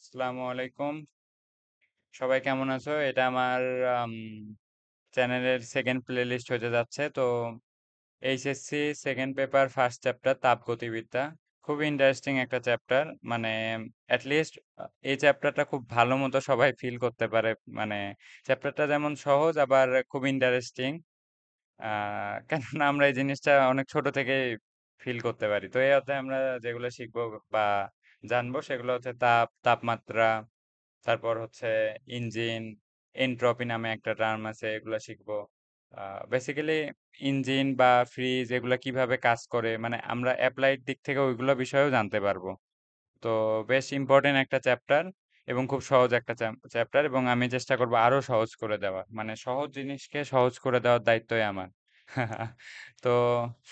আসসালামু আলাইকুম। সবাই কেমন আছো? এটা আমার আম চ্যানেলের সেকেন্ড প্লেলিস্ট হতে যাচ্ছে। তো HSC second paper first chapter তাপগতিবিদ্যা। খুব ইন্টারেস্টিং একটা চ্যাপ্টার। মানে অ্যাটলিস্ট এই চ্যাপ্টারটা খুব ভালো মতো সবাই ফিল করতে পারে। মানে চ্যাপ্টারটা যেমন সহজ আবার খুব ইন্টারেস্টিং। কেননা আমরা এই জিনিসটা অনেক ছোট থেকেই ফিল করতে পারি। তো এই অধ্যায়ে আমরা যেগুলো শিখবো বা জানবো সেগুলো হচ্ছে তাপমাত্রা, তারপর হচ্ছে ইঞ্জিন, এনট্রপি নামে একটা টার্ম আছে, এগুলা শিখবো। বেসিক্যালি ইঞ্জিন বা ফ্রিজ এগুলা কিভাবে কাজ করে, মানে আমরা অ্যাপ্লাইড দিক থেকে ওইগুলো বিষয়েও জানতে পারবো। তো বেশ ইম্পর্টেন্ট একটা চ্যাপ্টার এবং খুব সহজ একটা চ্যাপ্টার, এবং আমি চেষ্টা করবো আরো সহজ করে দেওয়ার, মানে সহজ জিনিসকে সহজ করে দেওয়ার দায়িত্বই আমার। তো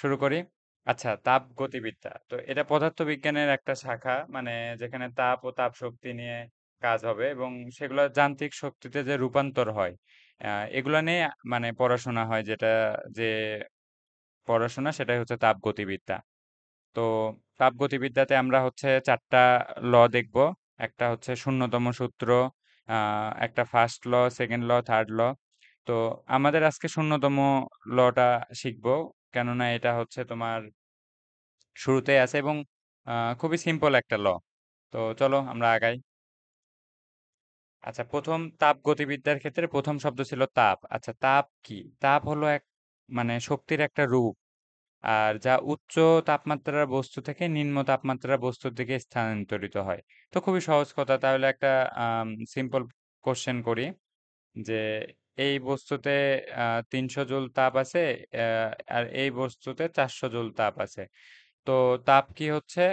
শুরু করি। আচ্ছা, তাপ গতিবিদ্যা তো এটা পদার্থবিজ্ঞানের একটা শাখা, মানে যেখানে তাপ ও তাপ শক্তি নিয়ে কাজ হবে এবং সেগুলো যান্ত্রিক শক্তিতে যে রূপান্তর হয়, এগুলা নিয়ে মানে পড়াশোনা হয়, যেটা যে পড়াশোনা সেটাই হচ্ছে তাপ গতিবিদ্যা। তো তাপগতিবিদ্যাতে আমরা হচ্ছে 4টা ল দেখব। একটা হচ্ছে শূন্যতম সূত্র, একটা first law, second law, third law. তো আমাদের আজকে শূন্যতম লটা শিখবো, কেননা এটা হচ্ছে তোমার শুরুতেই আছে এবং খুবই সিম্পল একটা ল। তো চলো আমরা আগাই। আচ্ছা, প্রথম তাপগতিবিদ্যার ক্ষেত্রে প্রথম শব্দ ছিল তাপ। আচ্ছা, তাপ কি? তাপ হলো এক, মানে শক্তির একটা রূপ, আর যা উচ্চ তাপমাত্রার বস্তু থেকে নিম্ন তাপমাত্রার বস্তুর দিকে স্থানান্তরিত হয়। তো খুবই সহজ কথা, তাহলে একটা সিম্পল কোশ্চেন করি যে এই বস্তুতে 300 জুল তাপ আছে, আর এই বস্তুতে 400 জুল তাপ আছে। তো তাপ কি হচ্ছে,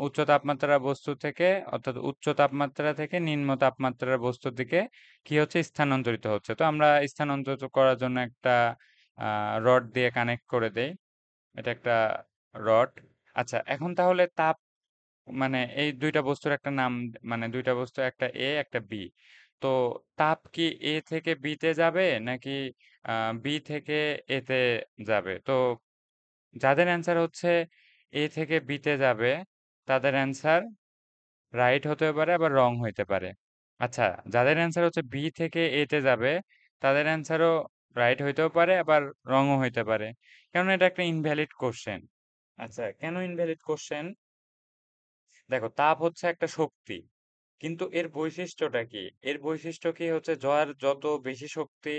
উচ্চ তাপমাত্রার বস্তু থেকে, অর্থাৎ উচ্চ তাপমাত্রা থেকে নিম্ন তাপমাত্রার বস্তুর দিকে কি হচ্ছে, স্থানান্তরিত হচ্ছে। তো আমরা স্থানান্তরিত করার জন্য একটা রড দিয়ে কানেক্ট করে দেই, এটা একটা রড। আচ্ছা, এখন তাহলে তাপ, মানে এই দুইটা বস্তুর একটা নাম, মানে দুইটা বস্তু, একটা এ একটা বি। তো তাপ কি এ থেকে বি তে যাবে নাকি বি থেকে এ তে যাবে? তো যাদের অ্যান্সার হচ্ছে এ থেকে বি তে যাবে, তাদের অ্যান্সার রাইট হতে পারে আবার রং হইতে পারে। আচ্ছা, যাদের অ্যান্সার হচ্ছে বি থেকে এ তে যাবে, তাদের অ্যান্সারও রাইট হইতেও পারে আবার রংও হইতে পারে, কারণ এটা একটা ইনভ্যালিড কোশ্চেন। আচ্ছা, কেন ইনভ্যালিড কোশ্চেন? দেখো, তাপ হচ্ছে একটা শক্তি, কিন্তু এর বৈশিষ্ট্যটা কি? এর বৈশিষ্ট্য কি হচ্ছে যার যত বেশি শক্তি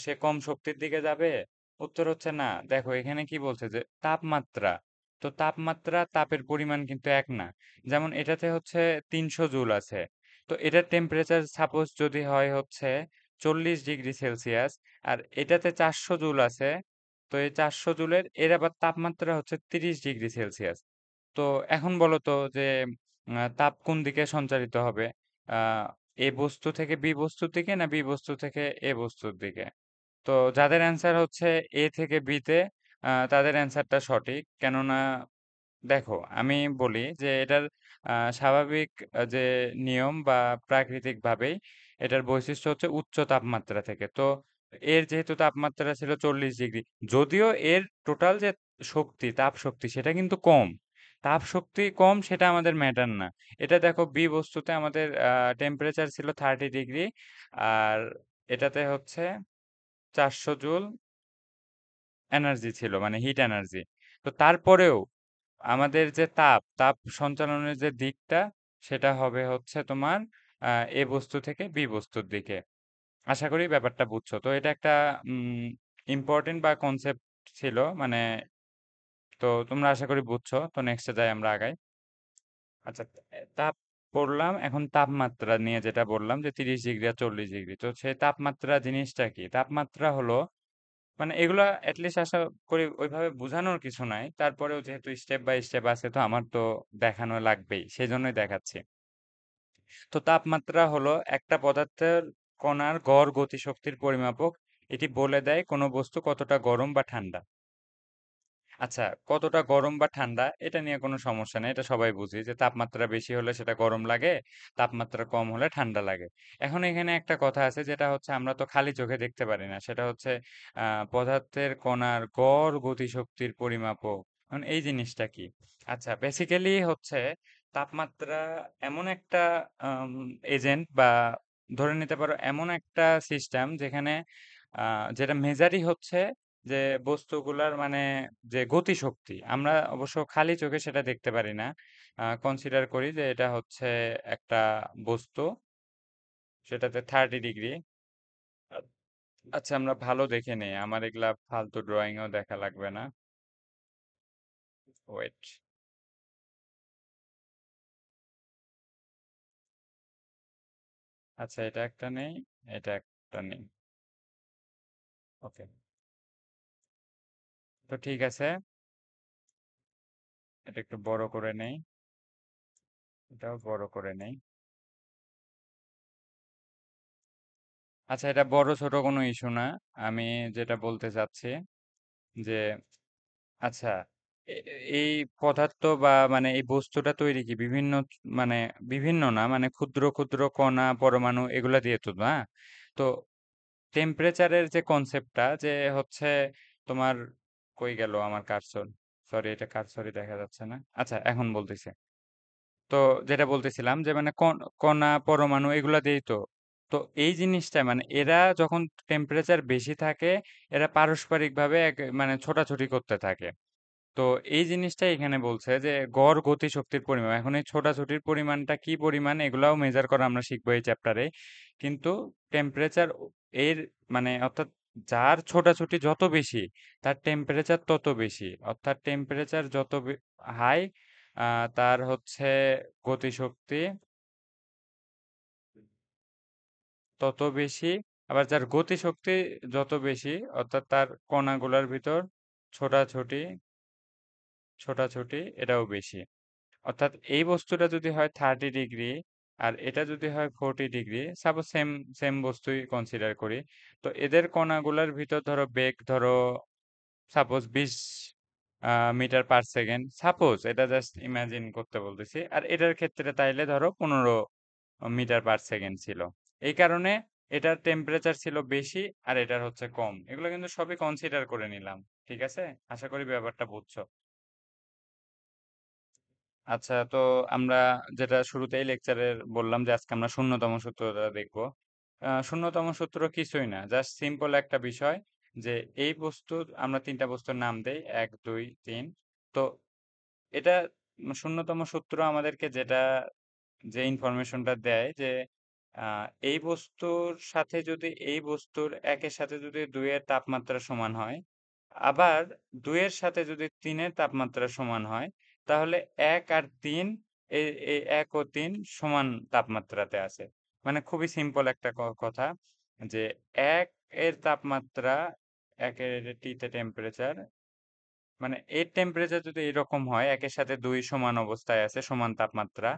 সে কম শক্তির দিকে যাবে? উত্তর হচ্ছে না। দেখো, এখানে কি বলছে যে তাপমাত্রা, তো তাপমাত্রা, তাপের পরিমাণ কিন্তু এক না। যেমন এটাতে হচ্ছে 300 জুল আছে, তো এটার টেম্পারেচার সাপোজ যদি হয় হচ্ছে 40 ডিগ্রি সেলসিয়াস, আর এটাতে 400 জুল আছে, তো এই 400 জুলের এর আবার তাপমাত্রা হচ্ছে 30 ডিগ্রি সেলসিয়াস। তো এখন বলো তো যে তাপ কোন দিকে সঞ্চারিত হবে? আহ এ বস্তু থেকে বি বস্তুর দিকে না বি বস্তু থেকে এ বস্তুর দিকে? তো যাদের অ্যান্সার হচ্ছে এ থেকে বি তে, তাদের অ্যান্সারটা সঠিক, কেননা দেখো আমি বলি যে এটার স্বাভাবিক যে নিয়ম বা প্রাকৃতিক ভাবেই এটার বৈশিষ্ট্য হচ্ছে উচ্চ তাপমাত্রা থেকে। তো এর যেহেতু তাপমাত্রা ছিল 40 ডিগ্রি, যদিও এর টোটাল যে শক্তি, তাপ শক্তি, সেটা কিন্তু কম। তাপ শক্তি কম সেটা আমাদের ম্যাটার না। এটা দেখো, বি বস্তুতে আমাদের টেম্পারেচার ছিল 30 ডিগ্রি, আর এটাতে হচ্ছে 400 জুল এনার্জি ছিল, মানে হিট এনার্জি। তো তারপরেও আমাদের যে তাপ সঞ্চালনের যে দিকটা, সেটা হবে হচ্ছে তোমার এ বস্তু থেকে বি বস্তুর দিকে। আশা করি ব্যাপারটা বুঝছো। তো এটা একটা ইম্পর্টেন্ট বা কনসেপ্ট ছিল, মানে তো তোমরা আশা করি বুঝছো। তো নেক্সটে যাই, আমরা আগাই। আচ্ছা, তাপ পড়লাম, এখন তাপমাত্রা নিয়ে যেটা বললাম যে 30 ডিগ্রি আর 40 ডিগ্রি, তো সেই তাপমাত্রা জিনিসটা কি? তাপমাত্রা হলো, মানে এগুলা অ্যাটলিস্ট আশা করি ওইভাবে বোঝানোর কিছু নাই, তারপরেও যেহেতু স্টেপ বাই স্টেপ আছে, তো আমার তো দেখানো লাগবেই, সেই জন্যই দেখাচ্ছি। তো তাপমাত্রা হলো একটা পদার্থের কণার গড় গতিশক্তির পরিমাপক। এটি বলে দেয় কোনো বস্তু কতটা গরম বা ঠান্ডা। আচ্ছা, কতটা গরম বা ঠান্ডা এটা নিয়ে কোনো সমস্যা নেই, এটা সবাই বুঝি যে তাপমাত্রা বেশি হলে সেটা গরম লাগে, তাপমাত্রা কম হলে ঠান্ডা লাগে। এখন এখানে একটা কথা আছে, যেটা হচ্ছে আমরা তো খালি চোখে দেখতে পারি না, সেটা হচ্ছে পদার্থের কণার গড় গতিশক্তির পরিমাপক। এখন এই জিনিসটা কি? আচ্ছা, বেসিক্যালি হচ্ছে তাপমাত্রা এমন একটা এজেন্ট বা ধরে নিতে পারো এমন একটা সিস্টেম যেখানে যেটা মেজারই হচ্ছে যে বস্তুগুলার মানে যে গতিশক্তি আমরা অবশ্য খালি চোখে সেটা দেখতে পারি না। কনসিডার করি যে এটা হচ্ছে একটা বস্তু, সেটাতে 30 ডিগ্রি। আচ্ছা আমরা ভালো দেখে নেই, আমার এগুলা ফালতু ড্রয়িংও দেখা লাগবে না। ওয়েট। আচ্ছা এটা একটা নেই, এটা একটা নেই। ওকে, তো ঠিক আছে, এটা একটু বড় করে নেই, এটাও বড় করে নেই। আচ্ছা এটা বড় ছোট কোনো ইস্যু না। আমি যেটা বলতে চাচ্ছি যে আচ্ছা এই পদার্থ বা মানে এই বস্তুটা তৈরি কি বিভিন্ন মানে বিভিন্ন না মানে ক্ষুদ্র ক্ষুদ্র কণা পরমাণু এগুলা দিয়ে তো না। তো টেম্পারেচারের যে কনসেপ্টটা যে হচ্ছে তোমার কই গেল আমার কার্সর, সরি এটা কার্সরই দেখা যাচ্ছে না। আচ্ছা এখন বলতেছি। তো যেটা বলতেছিলাম যে মানে কণা পরমাণু এগুলা দিয়েই তো। তো এই জিনিসটা মানে এরা যখন টেম্পারেচার বেশি থাকে এরা পারস্পরিকভাবে মানে ছোটাছুটি করতে থাকে। তো এই জিনিসটাই এখানে বলছে যে গড় গতিশক্তির পরিমাণ, এখন এই ছোটাছুটির পরিমাণটা কি পরিমাণ এগুলাও মেজার করা আমরা শিখবো এই চ্যাপ্টারে। কিন্তু টেম্পারেচার এর মানে অর্থাৎ যার ছোটাছুটি যত বেশি তার টেম্পারেচার তত বেশি, অর্থাৎ টেম্পারেচার যত হাই তার হচ্ছে গতিশক্তি তত বেশি। আবার যার গতিশক্তি যত বেশি অর্থাৎ তার কণাগুলোর ভিতর ছোটাছুটি ছোটাছুটি এটাও বেশি। অর্থাৎ এই বস্তুটা যদি হয় 30 ডিগ্রি আর এটা যদি হয় 40 ডিগ্রি, সাপোজ সেম সেম বস্তুই কনসিডার করি, তো এদের কণাগুলোর ভিতর ধরো বেগ ধরো suppose 20 metre per second, suppose এটা জাস্ট ইমাজিন করতে বলতেছি, আর এটার ক্ষেত্রে তাইলে ধরো 15 মিটার পার সেকেন্ড ছিল। এই কারণে এটার টেম্পারেচার ছিল বেশি আর এটার হচ্ছে কম, এগুলো কিন্তু সবই কনসিডার করে নিলাম। ঠিক আছে, আশা করি ব্যাপারটা বুঝছো। আচ্ছা তো আমরা যেটা শুরুতেই লেকচারের বললাম যে আজকে আমরা শূন্যতম সূত্রটা দেখব। শূন্যতম সূত্র কিছুই না, জাস্ট সিম্পল একটা বিষয় যে এই বস্তুর আমরা তিনটা বস্তুর নাম দেই, 1 2 3। তো এটা শূন্যতম সূত্র আমাদেরকে যেটা যে ইনফরমেশনটা দেয় যে এই বস্তুর সাথে যদি এই বস্তুর একের সাথে যদি দুইয়ের তাপমাত্রা সমান হয়, আবার দুইয়ের সাথে যদি তিনের তাপমাত্রা সমান হয়, তাহলে এক আর তিন এই এই এক ও তিন সমান তাপমাত্রাতে আছে। মানে খুবই সিম্পল একটা কথা যে এক এর তাপমাত্রা, একের টিতে টেম্পারেচার মানে এর টেম্পারেচার যদি এরকম হয় একের সাথে দুই সমান অবস্থায় আছে সমান তাপমাত্রা,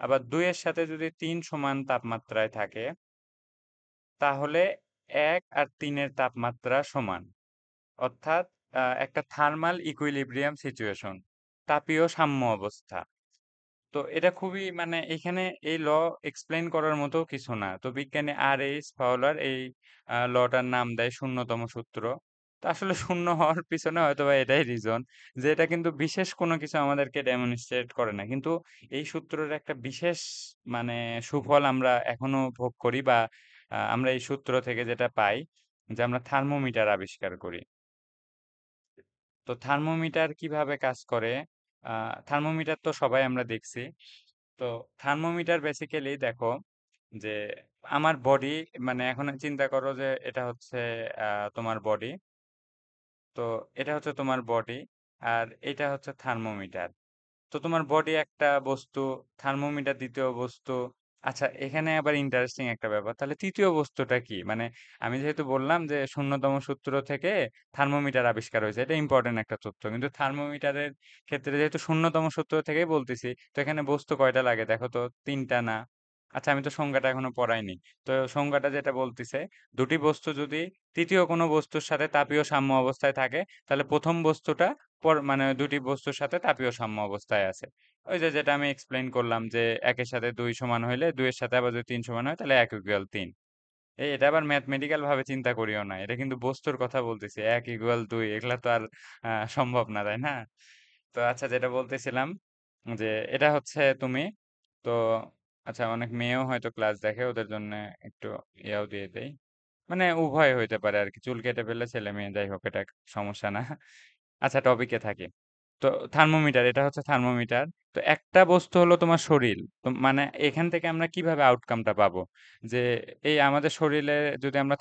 আবার দুইয়ের সাথে যদি তিন সমান তাপমাত্রায় থাকে, তাহলে এক আর তিনের তাপমাত্রা সমান। অর্থাৎ একটা থার্মাল ইকুইলিব্রিয়াম সিচুয়েশন, তাপীয় সাম্য অবস্থা। তো এটা খুবই মানে এখানে এই ল এক্সপ্লেন করার মতো কিছু না। তো বিজ্ঞানী আর এইচ ফাওলার এই লটার নাম দেয় শূন্যতম সূত্র। তো আসলে শূন্য হওয়ার পিছনে হয়তোবা এটাই রিজন যে এটা কিন্তু বিশেষ কোনো কিছু আমাদেরকে ডেমনস্ট্রেট করে না, কিন্তু এই সূত্রের একটা বিশেষ মানে সুফল আমরা এখনো ভোগ করি বা আমরা এই সূত্র থেকে যেটা পাই যে আমরা থার্মোমিটার আবিষ্কার করি। তো থার্মোমিটার কিভাবে কাজ করে? থার্মোমিটার তো সবাই আমরা দেখছি। তো থার্মোমিটার বেসিক্যালি দেখো যে আমার বডি মানে এখন চিন্তা করো যে এটা হচ্ছে তোমার বডি। তো এটা হচ্ছে তোমার বডি আর এটা হচ্ছে থার্মোমিটার। তো তোমার বডি একটা বস্তু, থার্মোমিটার দ্বিতীয় বস্তু। আচ্ছা এখানে আবার ইন্টারেস্টিং একটা ব্যাপার, তাহলে তৃতীয় বস্তুটা কি? মানে আমি যেহেতু বললাম যে শূন্যতম সূত্র থেকে থার্মোমিটার আবিষ্কার হয়েছে, এটা ইম্পর্টেন্ট একটা তথ্য, কিন্তু থার্মোমিটারের ক্ষেত্রে যেহেতু শূন্যতম সূত্র থেকেই বলতেছি, তো এখানে বস্তু কয়টা লাগে দেখো তো, তিনটা না? আচ্ছা আমি তো সংজ্ঞাটা এখনো পড়াইনি। তো সংজ্ঞাটা যেটা বলতেছে, দুটি বস্তু যদি তৃতীয় কোনো বস্তুর সাথে তাপীয় সাম্য অবস্থায় থাকে, তাহলে প্রথম বস্তুটা মানে দুটি বস্তুর সাথে তাপীয় সাম্য অবস্থায় আছে। ওই যে যেটা আমি এক্সপ্লেইন করলাম যে একের সাথে দুই সমান হইলে দুইয়ের সাথে আবার যদি তিন সমান হয় তাহলে এক ইকুয়াল তিন। এটা আবার ম্যাথমেটিক্যাল ভাবে চিন্তা করিও না, এটা কিন্তু বস্তুর কথা বলতেছি, এক ইকুয়াল দুই এগুলা তো আর সম্ভব না, তাই না? তো আচ্ছা যেটা বলতেছিলাম যে এটা হচ্ছে তুমি তো আচ্ছা অনেক মেয়েও হয়তো ক্লাস দেখে ওদের জন্য একটু ইয়াও দিয়ে দেই মানে উভয় হইতে পারে আর কি চুল কেটে ফেললে ছেলে মেয়ে যাই হোক এটা সমস্যা না আচ্ছা টপিকে থাকি তো থার্মোমিটার এটা হচ্ছে থার্মোমিটার তো একটা বস্তু হলো তোমার শরীর তো মানে এখান থেকে আমরা কিভাবে আউটকামটা পাবো যে এই আমাদের শরীরে যদি আমরা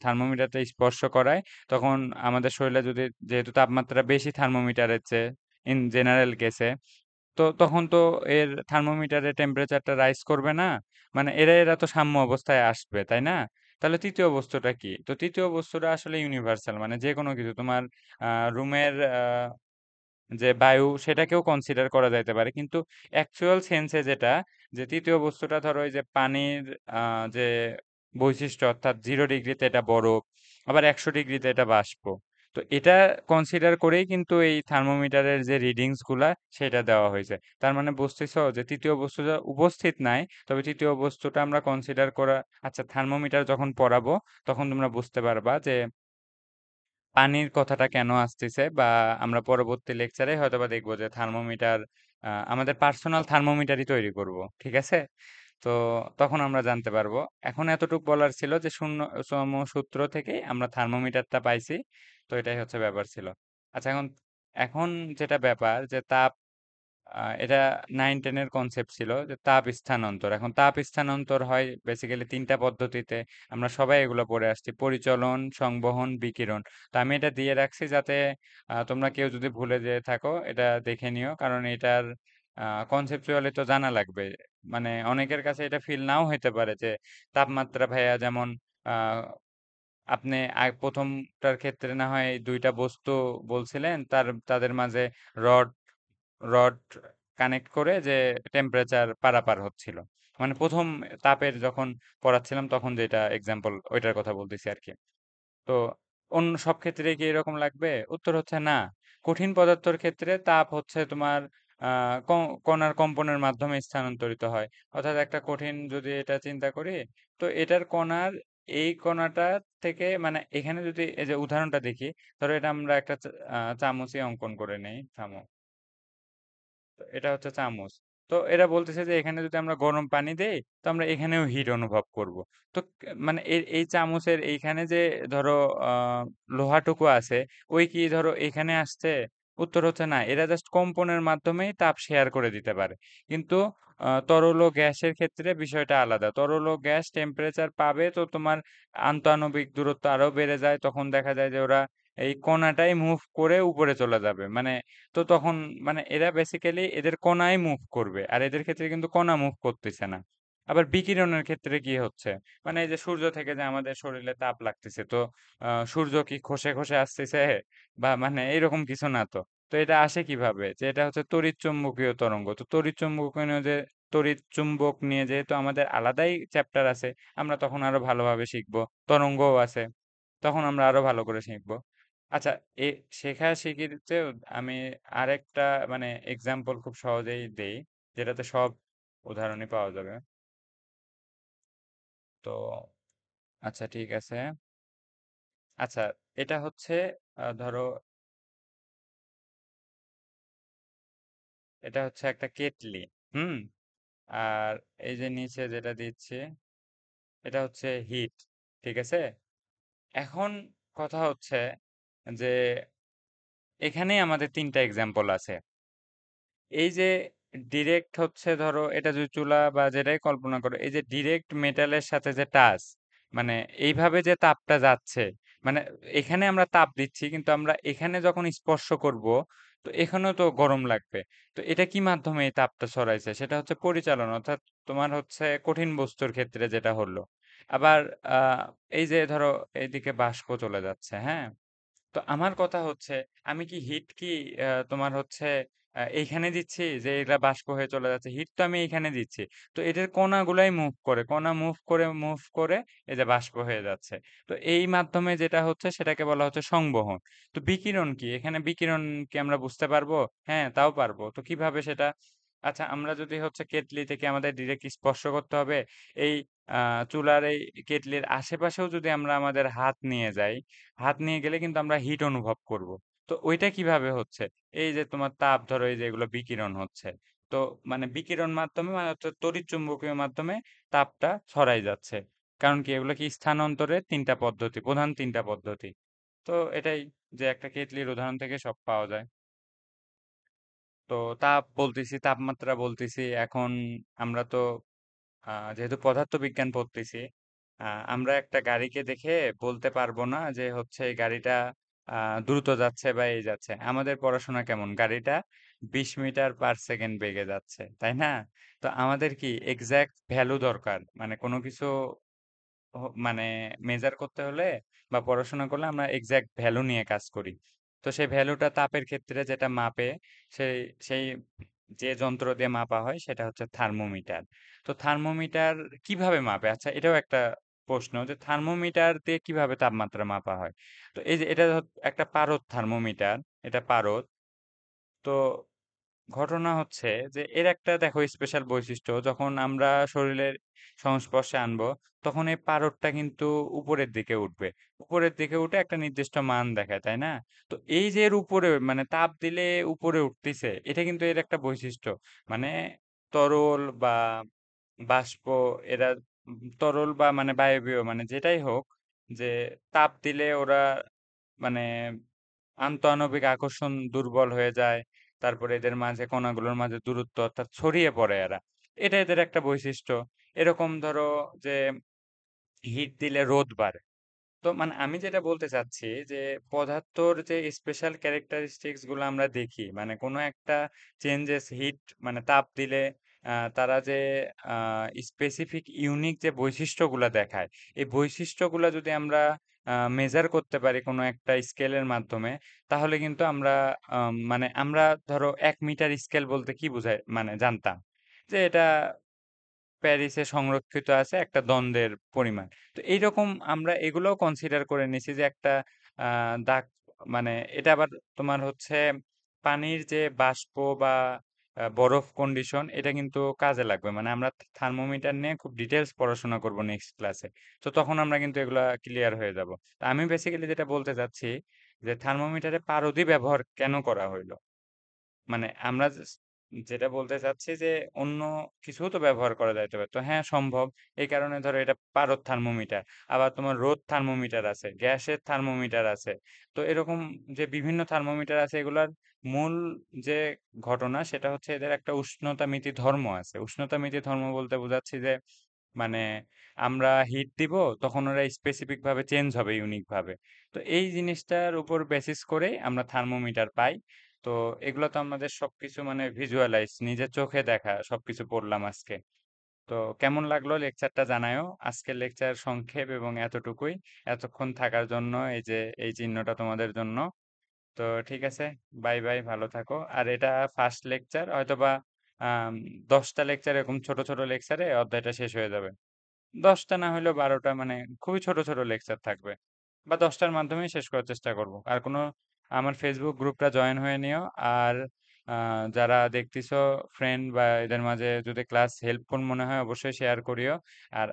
থার্মোমিটারটা স্পর্শ করাই তখন আমাদের শরীরে যদি যেহেতু তাপমাত্রা বেশি থার্মোমিটারের চেয়ে ইন জেনারেল কেসে তো তখন তো এর থার্মোমিটারের টেম্পারেচারটা রাইজ করবে না মানে এরা তো সাম্য অবস্থায় আসবে তাই না তাহলে তৃতীয় বস্তুটা কি তো তৃতীয় বস্তুটা আসলে ইউনিভার্সাল মানে যে কোনো কিছু তোমার রুমের যে বায়ু সেটাকেও কনসিডার করা যাইতে পারে কিন্তু অ্যাকচুয়াল সেন্সে যেটা যে তৃতীয় বস্তুটা ধরো ওই যে পানির যে বৈশিষ্ট্য অর্থাৎ 0 ডিগ্রিতে এটা বরফ আবার 100 ডিগ্রিতে এটা বাষ্প তো এটা কনসিডার করেই কিন্তু এই থার্মোমিটারের যে রিডিংস গুলা সেটা দেওয়া হয়েছে তার মানে বুঝতেছো যে তৃতীয় বস্তুটা উপস্থিত নাই তবে তৃতীয় বস্তুটা আমরা কনসিডার করা আচ্ছা থার্মোমিটার যখন পড়াবো তখন তোমরা বুঝতে পারবা যে পানির কথাটা কেন আসতেছে বা আমরা পরবর্তী লেকচারে হয়তোবা দেখবো যে থার্মোমিটার আমাদের পার্সোনাল থার্মোমিটারই তৈরি করব ঠিক আছে তো তখন আমরা জানতে পারবো এখন এতটুকু বলার ছিল যে শূন্য সূত্র থেকে আমরা থার্মোমিটারটা পাইছি তো এটাই হচ্ছে ব্যাপার ছিল আচ্ছা এখন এখন যেটা ব্যাপার যে তাপ এটা 9-10 এর কনসেপ্ট ছিল যে তাপ স্থানান্তর এখন তাপ স্থানান্তর হয় বেসিক্যালি তিনটা পদ্ধতিতে আমরা সবাই এগুলো পড়ে আসছি পরিচলন সংবহন বিকিরণ তো আমি এটা দিয়ে রাখছি যাতে তোমরা কেউ যদি ভুলে যেয়ে থাকো এটা দেখে নিও কারণ এটার কনসেপচুয়ালি তো জানা লাগবে মানে অনেকের কাছে এটা ফিল নাও হইতে পারে যে তাপমাত্রা ভাইয়া যেমন আহ আপনি প্রথমটার ক্ষেত্রে না হয় দুইটা বস্তু বলছিলেন তাদের মাঝে রড রড কানেক্ট করে যে টেম্পারেচার পারাপার হচ্ছিল মানে প্রথম তাপের যখন পড়াচ্ছিলাম তখন যেটা এক্সাম্পল ওইটার কথা বলতেছি আর কি তো অন্য সব ক্ষেত্রে কি এরকম লাগবে উত্তর হচ্ছে না কঠিন পদার্থের ক্ষেত্রে তাপ হচ্ছে তোমার কণার কম্পনের মাধ্যমে স্থানান্তরিত হয় অর্থাৎ একটা কঠিন যদি এটা চিন্তা করি তো এটার কণার এই কণাটা থেকে মানে এখানে যদি এই যে উদাহরণটা দেখি ধরো এটা আমরা একটা চামচই অঙ্কন করে নেই থামো তো এটা হচ্ছে চামচ তো এরা বলতেছে যে এখানে যদি আমরা গরম পানি দেই তো আমরা এখানেও হিট অনুভব করব তো মানে এই চামচের এইখানে যে ধরো লোহাটুকু আছে ওই কি ধরো এখানে আসছে উত্তর হচ্ছে না এরা জাস্ট কম্পনের মাধ্যমেই তাপ শেয়ার করে দিতে পারে কিন্তু তরল ও গ্যাসের ক্ষেত্রে বিষয়টা আলাদা তরল ও গ্যাস টেম্পারেচার পাবে তো তোমার আন্তঃআণবিক দূরত্ব আরো বেড়ে যায় তখন দেখা যায় যে ওরা এই কণাটাই মুভ করে উপরে চলে যাবে মানে তো তখন মানে এরা বেসিক্যালি এদের কণাই মুভ করবে আর এদের ক্ষেত্রে কিন্তু কণা মুভ করতেছে না আবার বিকিরণের ক্ষেত্রে কি হচ্ছে মানে এই যে সূর্য থেকে যে আমাদের শরীরে তাপ লাগতেছে তো সূর্য কি খসে খসে আসতেছে বা মানে এরকম কিছু না তো তো এটা আসে কিভাবে যে এটা হচ্ছে তড়িৎ চুম্বকীয় তরঙ্গ তো তড়িৎ চুম্বকীয় যে তড়িৎ চুম্বক নিয়ে যেহেতু আমাদের আলাদাই চ্যাপ্টার আছে আমরা তখন আরো ভালোভাবে শিখবো তরঙ্গও আছে তখন আমরা আরো ভালো করে শিখবো আচ্ছা এ শেখাশেখিতেও আমি আরেকটা মানে এক্সাম্পল খুব সহজেই দেই যেটাতে সব উদাহরণই পাওয়া যাবে তো আচ্ছা ঠিক আছে আচ্ছা এটা হচ্ছে ধরো এটা হচ্ছে একটা কেটলি হুম আর এই যে নিচে যেটা দিচ্ছি এটা হচ্ছে হিট ঠিক আছে এখন কথা হচ্ছে যে এখানেই আমাদের তিনটা এক্সাম্পল আছে এই যে ডিরেক্ট হচ্ছে ধরো এটা যদি চুলা বা যেটাই কল্পনা করো এই যে ডিরেক্ট মেটালের সাথে যে টাচ মানে এইভাবে যে তাপটা যাচ্ছে মানে এখানে আমরা তাপ দিচ্ছি কিন্তু আমরা এখানে যখন স্পর্শ করব তো এখানেও তো গরম লাগবে তো এটা কি মাধ্যমে এই তাপটা ছড়াইছে সেটা হচ্ছে পরিচালন অর্থাৎ তোমার হচ্ছে কঠিন বস্তুর ক্ষেত্রে যেটা হলো আবার আহ এই যে ধরো এইদিকে বাষ্প চলে যাচ্ছে হ্যাঁ তো আমার কথা হচ্ছে আমি কি হিট কি তোমার হচ্ছে এইখানে দিচ্ছি যে এটা বাষ্প হয়ে চলে যাচ্ছে হিট তো আমি এইখানে দিচ্ছি তো এটার কণাগুলাই মুভ করে কণা মুভ করে এই যে বাষ্প হয়ে যাচ্ছে তো এই মাধ্যমে যেটা হচ্ছে সেটাকে বলা হচ্ছে সংবহন তো বিকিরণ কি এখানে বিকিরণ কি আমরা বুঝতে পারবো হ্যাঁ তাও পারবো তো কিভাবে সেটা আচ্ছা আমরা যদি হচ্ছে কেটলি থেকে আমাদের ডিরেক্ট স্পর্শ করতে হবে এই চুলার এই কেটলির আশেপাশেও যদি আমরা আমাদের হাত নিয়ে যাই হাত নিয়ে গেলে কিন্তু আমরা হিট অনুভব করব তো ওইটা কিভাবে হচ্ছে? এই যে তোমার তাপ ধরো এই যে এগুলো বিকিরণ হচ্ছে। তো মানে বিকিরণ মাধ্যমে মানে হচ্ছে তড়িৎ চুম্বকীয় মাধ্যমে তাপটা ছড়াই যাচ্ছে। কারণ কি এগুলো কি স্থানান্তরের ৩ টা পদ্ধতি, প্রধান ৩ টা পদ্ধতি। তো এটাই যে একটা কেটলির উদাহরণ থেকে সব পাওয়া যায়। তো তাপ বলতেছি, তাপমাত্রা বলতেছি। এখন আমরা তো যেহেতু পদার্থবিজ্ঞান পড়তেছি, আমরা একটা গাড়িকে দেখে বলতে পারবো না যে হচ্ছে এই গাড়িটা দ্রুত যাচ্ছে বা এই যাচ্ছে। আমাদের পড়াশোনা কেমন? গাড়িটা ২০ মিটার পার সেকেন্ড বেগে যাচ্ছে, তাই না? তো আমাদের কি এক্সাক্ট ভ্যালু দরকার। মানে কোনো কিছু মানে মেজার করতে হলে বা পড়াশোনা করলে আমরা এক্সাক্ট ভ্যালু নিয়ে কাজ করি। তো সেই ভ্যালুটা তাপের ক্ষেত্রে যেটা মাপে সেই সেই যে যন্ত্র দিয়ে মাপা হয় সেটা হচ্ছে থার্মোমিটার। তো থার্মোমিটার কিভাবে মাপে? আচ্ছা, এটাও একটা প্রশ্ন যে থার্মোমিটার দিয়ে কিভাবে তাপমাত্রা মাপা হয়? তো এই যে এটা একটা পারদ থার্মোমিটার, এটা পারদ। তো ঘটনা হচ্ছে যে এর একটা দেখো স্পেশাল বৈশিষ্ট্য, যখন আমরা শরীরের সংস্পর্শে আনবো তখন এই পারদটা কিন্তু উপরের দিকে উঠবে, উপরের দিকে উঠে একটা নির্দিষ্ট মান দেখায়, তাই না? তো এই যে এর উপরে মানে তাপ দিলে উপরে উঠতেছে, এটা কিন্তু এর একটা বৈশিষ্ট্য। মানে তরল বা বাষ্প, এরা তরল বা মানে বায়বীয় মানে যেটাই হোক, যে তাপ দিলে ওরা মানে আন্তঃআণবিক আকর্ষণ দুর্বল হয়ে যায়। তারপরে এদের মাঝে কণাগুলোর মাঝে দূরত্ব অর্থাৎ ছড়িয়ে পড়ে এরা। এটা এদের একটা বৈশিষ্ট্য। এরকম ধরো যে হিট দিলে রোদ বাড়ে। তো মানে আমি যেটা বলতে চাচ্ছি যে পদার্থর যে স্পেশাল ক্যারেক্টারিস্টিক্স গুলো আমরা দেখি, মানে কোনো একটা চেঞ্জেস হিট মানে তাপ দিলে তারা যে স্পেসিফিক ইউনিক যে বৈশিষ্ট্যগুলো দেখায়, এই বৈশিষ্ট্যগুলো যদি আমরা মেজার করতে পারি কোনো একটা স্কেলের মাধ্যমে, তাহলে কিন্তু আমরা মানে আমরা ধরো ১ মিটার স্কেল বলতে কি বোঝায় মানে জানতাম যে এটা প্যারিসে সংরক্ষিত আছে একটা দ্বন্দ্বের পরিমাণ। তো এইরকম আমরা এগুলোও কনসিডার করে নিছি যে একটা দাগ মানে এটা আবার তোমার হচ্ছে পানির যে বাষ্প বা বরফ কন্ডিশন এটা কিন্তু কাজে লাগবে। মানে আমরা থার্মোমিটার নিয়ে খুব ডিটেইলস পড়াশোনা করব নেক্সট ক্লাসে। তো তখন আমরা কিন্তু এগুলা ক্লিয়ার হয়ে যাব। তো আমি বেসিক্যালি যেটা বলতে চাচ্ছি যে থার্মোমিটারে পারদই ব্যবহার কেন করা হইল? মানে আমরা যেটা বলতে চাচ্ছি যে অন্য কিছুও তো ব্যবহার করা যাইতে পারে। তো হ্যাঁ, সম্ভব। এই কারণে ধরো এটা পারদ থার্মোমিটার। আবার তোমার রোদ থার্মোমিটার আছে, গ্যাসের থার্মোমিটার আছে। তো এরকম যে বিভিন্ন থার্মোমিটার আছে, এগুলার মূল যে ঘটনা সেটা হচ্ছে এদের একটা উষ্ণতামিতি ধর্ম আছে। উষ্ণতামিতি ধর্ম বলতে বোঝাচ্ছি যে মানে আমরা হিট দিব তখন ওরা স্পেসিফিক ভাবে চেঞ্জ হবে ইউনিক ভাবে। তো এই জিনিসটার উপর বেসিস করেই আমরা থার্মোমিটার পাই। তো এগুলো তো আমাদের সবকিছু মানে ভিজুয়ালাইজ নিজের চোখে দেখা সবকিছু পড়লাম আজকে। তো কেমন লাগলো লেকচারটা জানায়ও। আজকের লেকচার সংক্ষেপ এবং এতটুকুই। এতক্ষণ থাকার জন্য এই যে এই চিহ্নটা তোমাদের জন্য। তো ঠিক আছে, বাই বাই, ভালো থাকো। আর এটা ফার্স্ট লেকচার, হয়তোবা 10টা লেকচার এরকম ছোট ছোট লেকচারে অধ্যায়টা শেষ হয়ে যাবে। 10টা না হলেও 12টা, মানে খুবই ছোট ছোট লেকচার থাকবে, বা 10টার মাধ্যমেই শেষ করার চেষ্টা করব। আর কোনো আমার ফেসবুক গ্রুপটা জয়েন হয়ে নিও। আর যারা দেখতেছো ফ্রেন্ড বা এদের মাঝে যদি ক্লাস হেল্পফুল মনে হয় অবশ্যই শেয়ার করিও। আর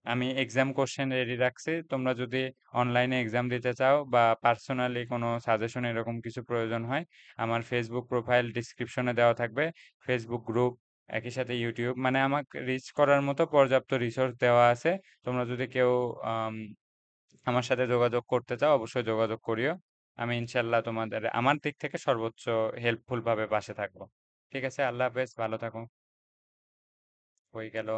আমি এক্সাম কোশ্চেন রেডি রাখছি, তোমরা যদি অনলাইনে এক্সাম দিতে চাও বা পার্সোনালি কোনো সাজেশন এরকম কিছু প্রয়োজন হয়, আমার ফেসবুক প্রোফাইল ডিসক্রিপশনে দেওয়া থাকবে, ফেসবুক গ্রুপ, একই সাথে ইউটিউব, মানে আমাকে রিচ করার মতো পর্যাপ্ত রিসোর্স দেওয়া আছে। তোমরা যদি কেউ আম, আমার সাথে যোগাযোগ করতে চাও অবশ্যই যোগাযোগ করিও। আমি ইনশাল্লাহ তোমাদের আমার দিক থেকে সর্বোচ্চ হেল্পফুল ভাবে পাশে থাকবো। ঠিক আছে, আল্লাহ হাফেজ, ভালো থাকো। হয়ে গেল।